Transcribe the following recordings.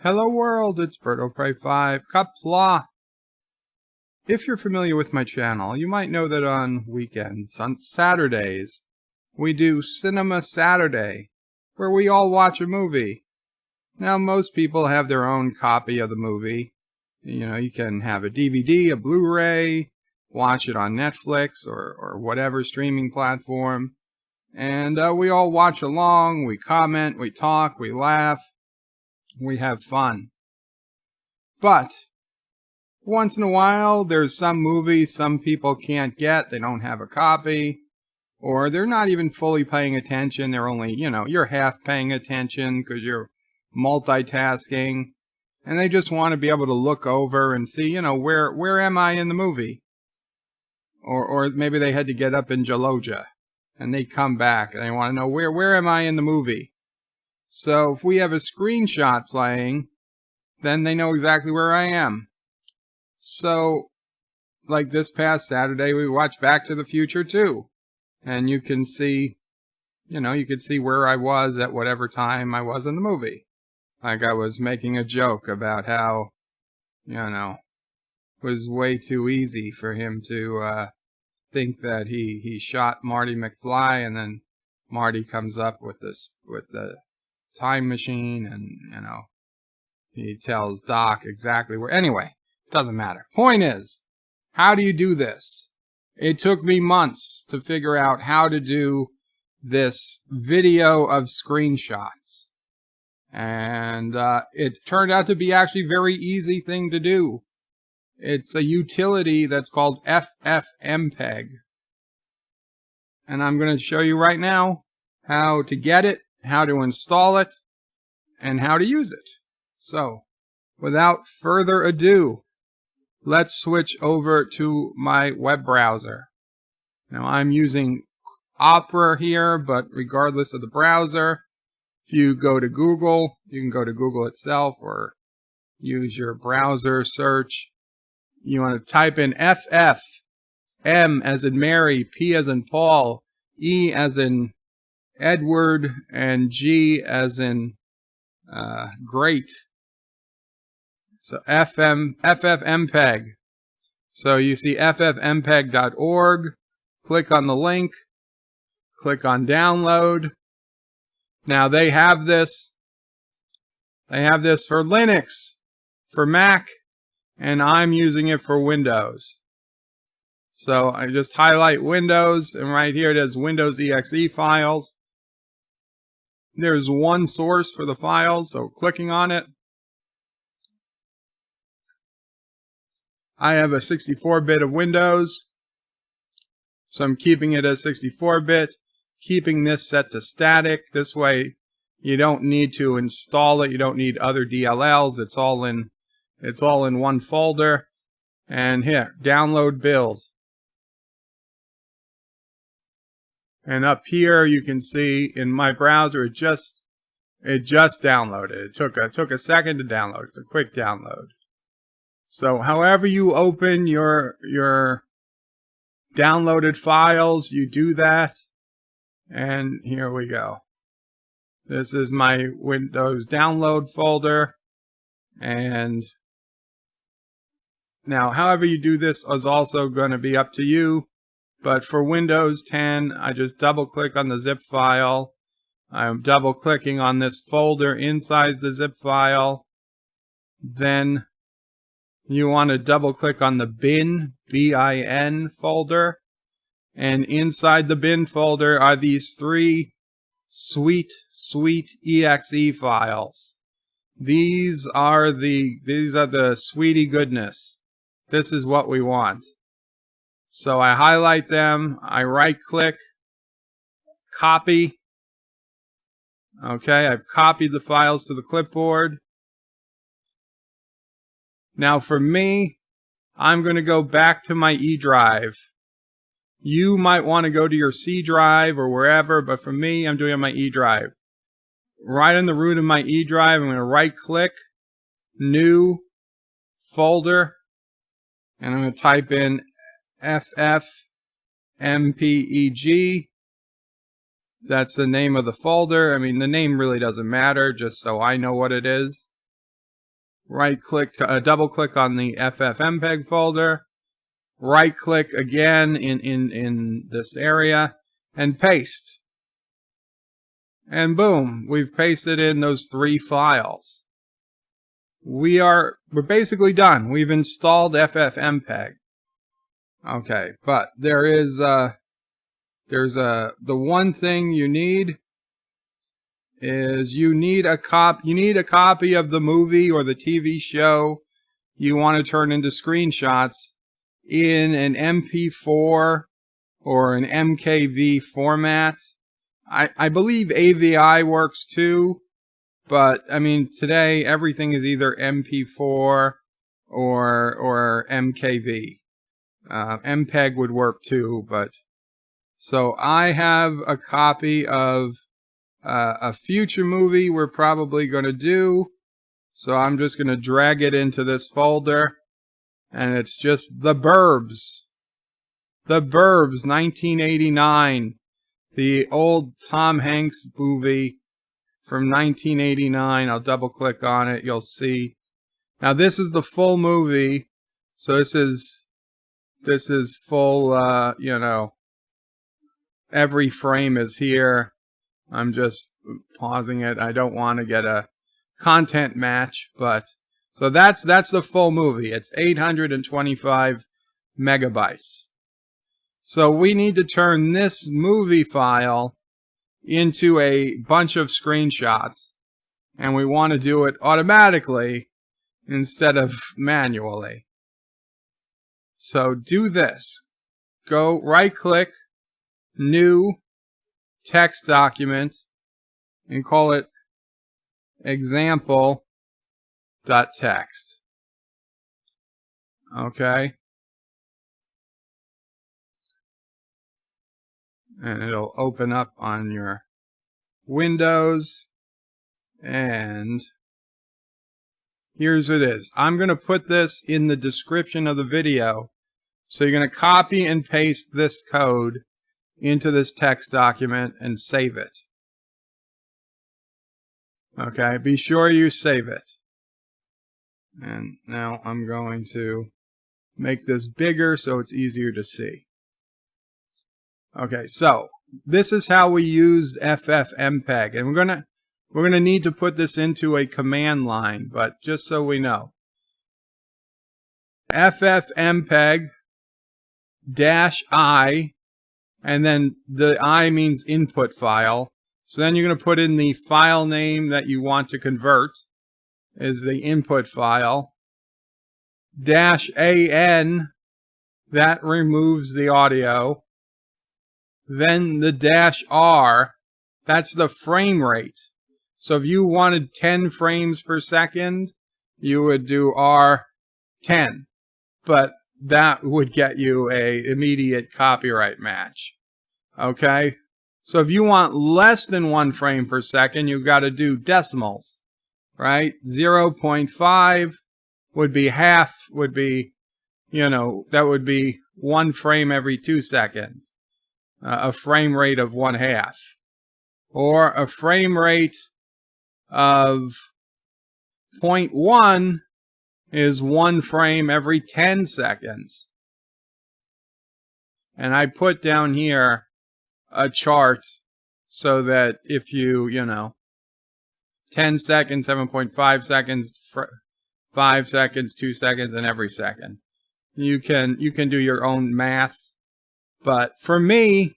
Hello world, it's BirdoPray5, Qapla. If you're familiar with my channel, you might know that on weekends, on Saturdays, we do Sinema Saturday, where we all watch a movie. Now, most people have their own copy of the movie. You know, you can have a DVD, a Blu-ray, watch it on Netflix or whatever streaming platform. And we all watch along, we comment, we talk, we laugh. We have fun. But once in a while, there's some movies some people can't get. They don't have a copy. Or they're not even fully paying attention. They're only, you're half paying attention because you're multitasking. And they just want to be able to look over and see, where am I in the movie? Or maybe they had to get up in Georgia. And they come back and they want to know, where am I in the movie? So if we have a screenshot playing, then they know exactly where I am. So, like this past Saturday, we watched Back to the Future 2. And you can see, you could see where I was at whatever time I was in the movie. Like I was making a joke about how, it was way too easy for him to think that he shot Marty McFly, and then Marty comes up with the time machine, and he tells Doc exactly where. Anyway, doesn't matter. Point is, how do you do this? It took me months to figure out how to do this video of screenshots, and it turned out to be actually a very easy thing to do. It's a utility that's called FFMPEG, and I'm going to show you right now how to get it, how to install it, and how to use it. So, without further ado, let's switch over to my web browser. Now, I'm using Opera here, but regardless of the browser, if you go to Google, you can go to Google itself or use your browser search. You want to type in FF, M as in Mary, P as in Paul, E as in Edward, and G as in great. So FFMPEG. So you see FFMPEG.org. Click on the link. Click on download. Now they have this. They have this for Linux, for Mac, and I'm using it for Windows. So I just highlight Windows, and right here it has Windows exe files. There's one source for the files, so clicking on it. I have a 64-bit of Windows, so I'm keeping it as 64-bit, keeping this set to static. This way you don't need to install it, you don't need other DLLs, it's all in one folder. And here, download build. And up here you can see in my browser it just downloaded. It took a second to download. It's a quick download. So however you open your downloaded files, you do that. And here we go. This is my Windows download folder. And now however you do this is also going to be up to you. But for Windows 10, I just double-click on the zip file. I'm double-clicking on this folder inside the zip file. Then you want to double-click on the bin, B-I-N folder. And inside the bin folder are these three sweet exe files. These are the sweetie goodness. This is what we want. So I highlight them, I right-click, copy. Okay, I've copied the files to the clipboard. Now for me, I'm going to go back to my E drive. You might want to go to your C drive or wherever, but for me, I'm doing it on my E drive. Right on the root of my E drive, I'm going to right-click, new, folder, and I'm going to type in FFMPEG. That's the name of the folder. I mean, the name really doesn't matter, just so I know what it is. right-click, double-click on the FFmpeg folder, right-click again in this area, and paste. And boom, we've pasted in those 3 files. We're basically done. We've installed FFmpeg. Okay, but there's the one thing you need is you need a copy of the movie or the TV show you want to turn into screenshots in an MP4 or an MKV format. I believe AVI works too, but I mean today everything is either MP4 or MKV. MPEG would work too, but so I have a copy of a future movie we're probably going to do. So I'm just going to drag it into this folder, and it's just The Burbs. The Burbs, 1989. The old Tom Hanks movie from 1989. I'll double click on it. You'll see. Now this is the full movie. So this is full, you know, every frame is here. I'm just pausing it. I don't want to get a content match, but so that's the full movie. It's 825 megabytes. So we need to turn this movie file into a bunch of screenshots, and we want to do it automatically instead of manually. So do this. Go right-click, New Text Document, and call it Example.txt. Okay? And it'll open up on your Windows. And here's what it is. I'm going to put this in the description of the video. So you're going to copy and paste this code into this text document and save it. Okay, be sure you save it. And now I'm going to make this bigger so it's easier to see. Okay, so this is how we use FFmpeg, and we're gonna need to put this into a command line, but just so we know, FFmpeg -I, and then the I means input file. So then you're going to put in the file name that you want to convert is the input file. -AN, that removes the audio. Then the -R, that's the frame rate. So if you wanted 10 frames per second, you would do R10. But that would get you a immediate copyright match. Okay? So if you want less than 1 frame per second, you've got to do decimals, right? 0.5 would be half, would be, you know, that would be 1 frame every 2 seconds. A frame rate of 1/2. Or a frame rate of 0.1 is 1 frame every 10 seconds. And I put down here a chart so that if you know, 10 seconds, 7.5 seconds, 5 seconds, 2 seconds, and every second. You can do your own math. But for me,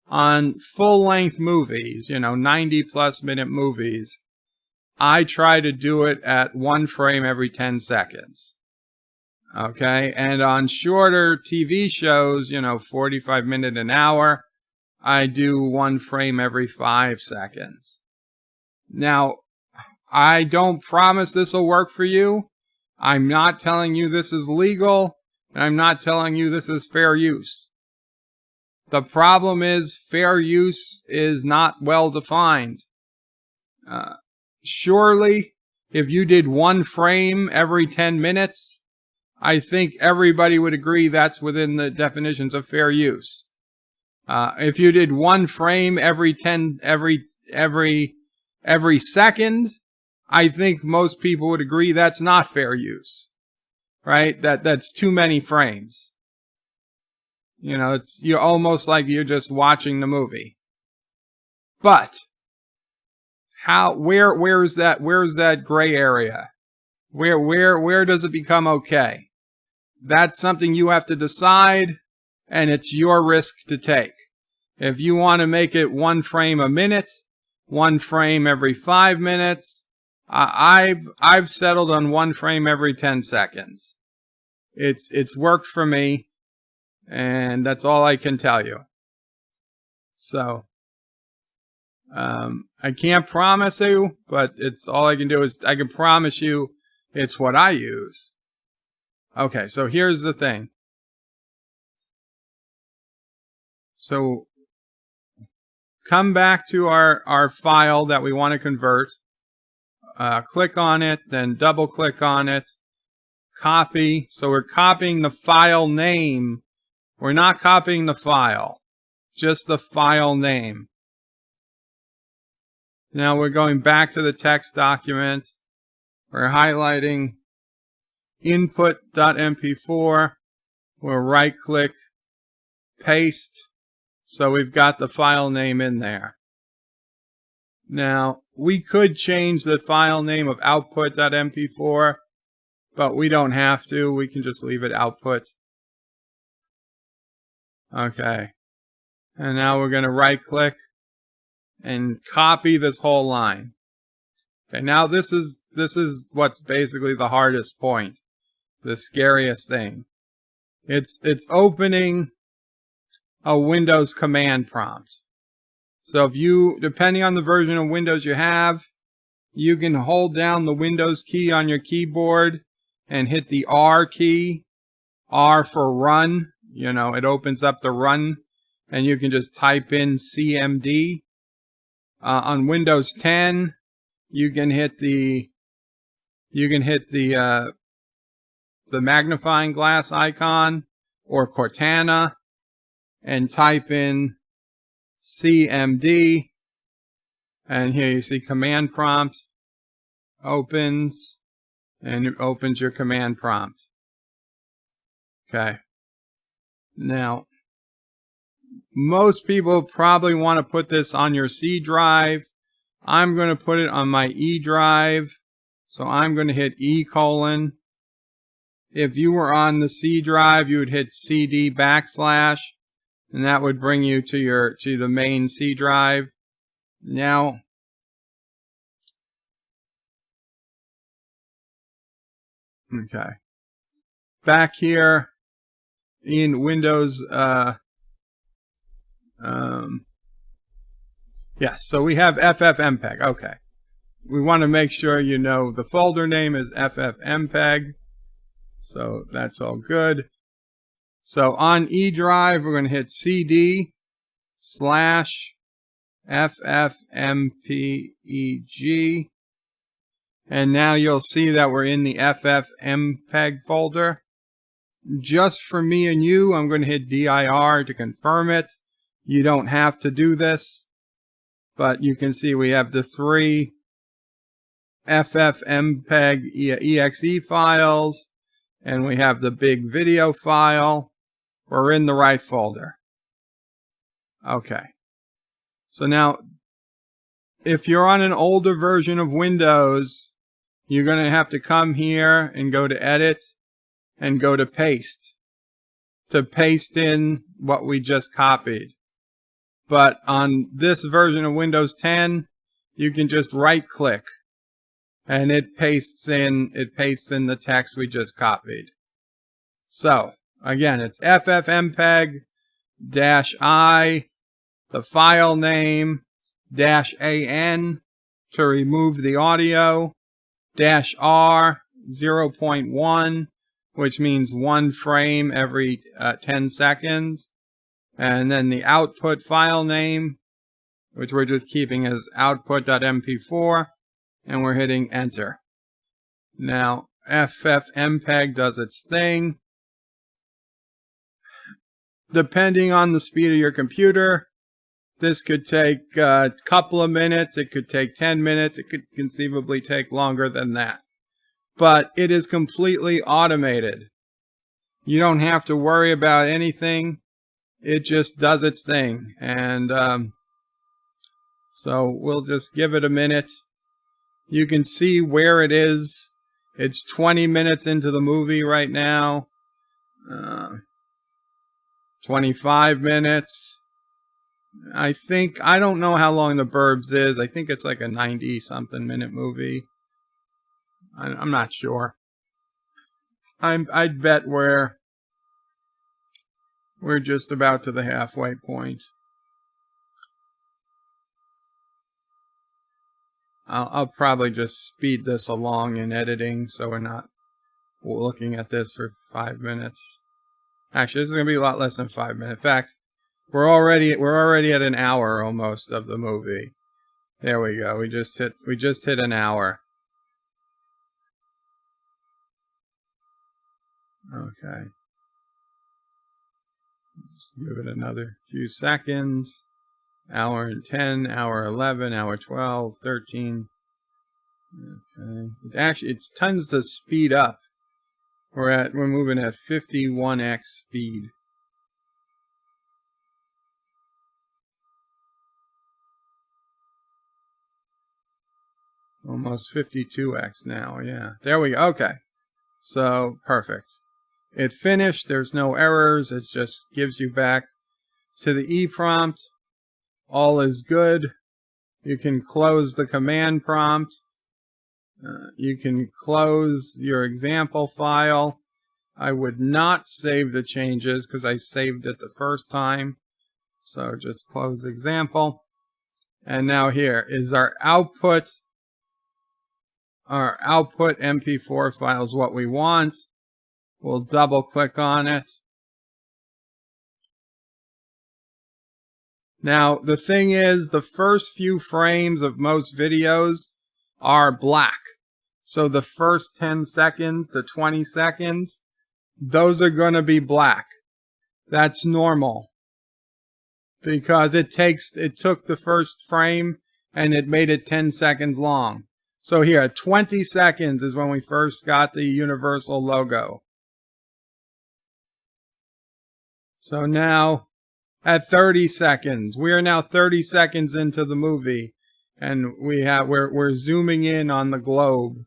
on full-length movies, you know, 90-plus minute movies, I try to do it at 1 frame every 10 seconds. Okay? And on shorter TV shows, you know, 45 minutes an hour, I do 1 frame every 5 seconds. Now, I don't promise this will work for you. I'm not telling you this is legal, and I'm not telling you this is fair use. The problem is fair use is not well defined. Surely, if you did 1 frame every 10 minutes, I think everybody would agree that's within the definitions of fair use. If you did 1 frame every second, I think most people would agree that's not fair use, right? That's too many frames. You know, you're almost like you're just watching the movie. But where's that gray area? Where does it become okay? That's something you have to decide, and it's your risk to take. If you want to make it 1 frame a minute, 1 frame every 5 minutes, I've settled on 1 frame every 10 seconds. It's worked for me, and that's all I can tell you. So I can't promise you, but it's all I can do is I can promise you it's what I use. Okay, so here's the thing. So come back to our file that we want to convert. Click on it, then double click on it. Copy. So we're copying the file name. We're not copying the file, just the file name. Now we're going back to the text document. We're highlighting input.mp4. We'll right click, paste. So we've got the file name in there. Now we could change the file name of output.mp4, but we don't have to. We can just leave it output. Okay. And now we're going to right click and copy this whole line. Okay, now this is what's basically the hardest point, the scariest thing. It's opening a Windows command prompt. So if you, depending on the version of Windows you have, you can hold down the Windows key on your keyboard and hit the R key, R for run. You know, it opens up the run, and you can just type in CMD. On Windows 10, you can hit the magnifying glass icon or Cortana and type in CMD, and here you see command prompt opens, and it opens your command prompt. Okay. Now, most people probably want to put this on your C drive. I'm going to put it on my E drive. So I'm going to hit E:. If you were on the C drive, you would hit CD /, and that would bring you to the main C drive. Now, okay. Back here in Windows, so we have FFMPEG. Okay. We want to make sure you know the folder name is FFMPEG. So that's all good. So on E drive, we're going to hit CD /FFMPEG. And now you'll see that we're in the FFMPEG folder. Just for me and you, I'm going to hit DIR to confirm it. You don't have to do this, but you can see we have the 3 FFmpeg exe files, and we have the big video file. We're in the right folder. Okay. So now, if you're on an older version of Windows, you're going to have to come here and go to Edit and go to Paste to paste in what we just copied. But on this version of Windows 10, you can just right-click, and it pastes in the text we just copied. So again, it's FFmpeg-I, the file name, -AN to remove the audio, -R 0.1, which means 1 frame every 10 seconds. And then the output file name, which we're just keeping as output.mp4, and we're hitting enter. Now, FFmpeg does its thing. Depending on the speed of your computer, This could take a couple of minutes. It could take 10 minutes. It could conceivably take longer than that. But it is completely automated. You don't have to worry about anything. It just does its thing. And so we'll just give it a minute. You can see where it is. It's 20 minutes into the movie right now. 25 minutes. I don't know how long The Burbs is. I think it's like a 90-something minute movie. I'm not sure. I'd bet we're just about to the halfway point. I'll probably just speed this along in editing so we're not looking at this for 5 minutes. Actually, this is going to be a lot less than 5 minutes. In fact, we're already at an hour almost of the movie. There we go. We just hit an hour. Okay. Just give it another few seconds. Hour and 10, hour 11, hour 12, 13. Okay. It tends to speed up. We're moving at 51x speed. Almost 52x now, yeah. There we go. Okay. So, perfect. It finished. There's no errors. It just gives you back to the E prompt. All is good. You can close the command prompt. You can close your example file. I would not save the changes because I saved it the first time. So just close example. And now here is our output. Our output MP4 file is what we want. We'll double click on it. Now, the thing is, the first few frames of most videos are black. So the first 10 seconds to 20 seconds, those are going to be black. That's normal. Because it took the first frame and it made it 10 seconds long. So here, 20 seconds is when we first got the universal logo. So now, at 30 seconds, we are now 30 seconds into the movie, and we're zooming in on the globe.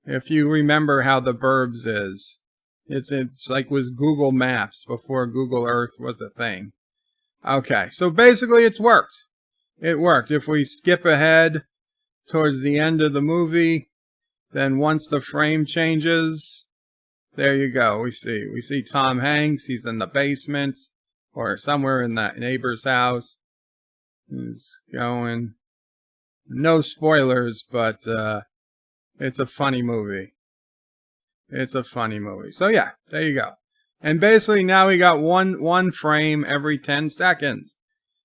If you remember how The Burbs is, it's like was Google Maps before Google Earth was a thing. Okay, so basically it's worked. It worked. If we skip ahead towards the end of the movie, then once the frame changes, there you go. We see Tom Hanks. He's in the basement or somewhere in that neighbor's house. He's going. No spoilers, but it's a funny movie. It's a funny movie. So yeah, there you go. And basically now we got one frame every 10 seconds.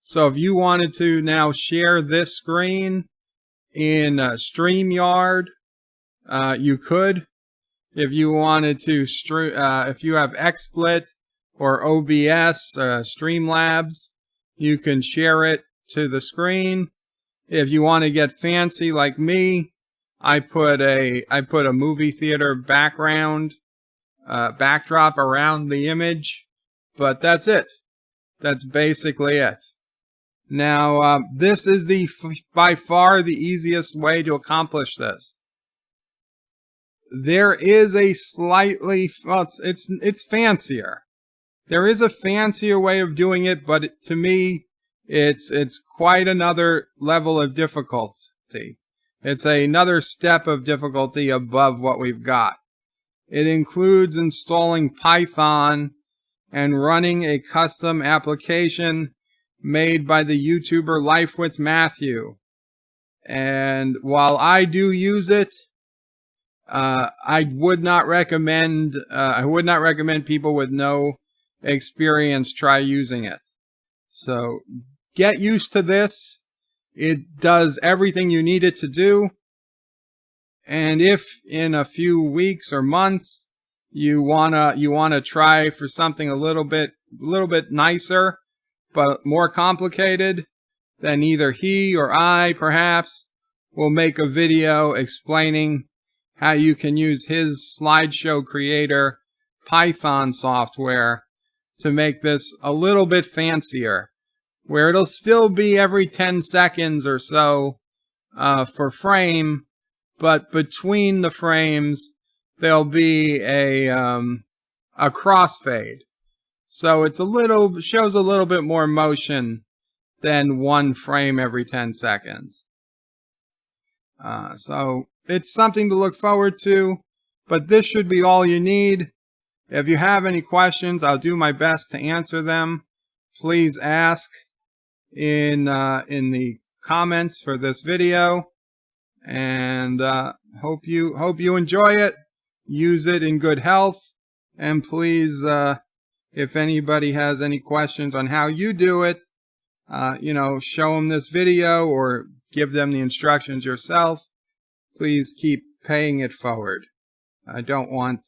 So if you wanted to now share this screen in StreamYard, you could. If you wanted to if you have XSplit or OBS, Streamlabs, you can share it to the screen. If you want to get fancy like me, I put a movie theater backdrop around the image, but that's it. That's basically it. Now, this is by far the easiest way to accomplish this. There is a slightly, well, it's fancier. There is a fancier way of doing it, but to me, it's quite another level of difficulty. It's another step of difficulty above what we've got. It includes installing Python and running a custom application made by the YouTuber Life with Matthew. And while I do use it, I would not recommend people with no experience try using it. So get used to this. It does everything you need it to do. And if in a few weeks or months you wanna try for something a little bit nicer but more complicated, then either he or I, perhaps, will make a video explaining how you can use his slideshow creator Python software to make this a little bit fancier, where it'll still be every 10 seconds or so for frame, but between the frames there'll be a crossfade. So it's shows a little bit more motion than one frame every 10 seconds. So it's something to look forward to, but this should be all you need. If you have any questions, I'll do my best to answer them. Please ask in the comments for this video, and hope you enjoy it. Use it in good health, and please, if anybody has any questions on how you do it, show them this video or give them the instructions yourself. Please keep paying it forward. I don't want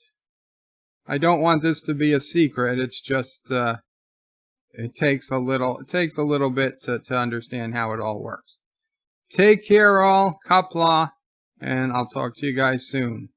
this to be a secret. It's just it takes a little bit to understand how it all works. Take care all, Qapla, and I'll talk to you guys soon.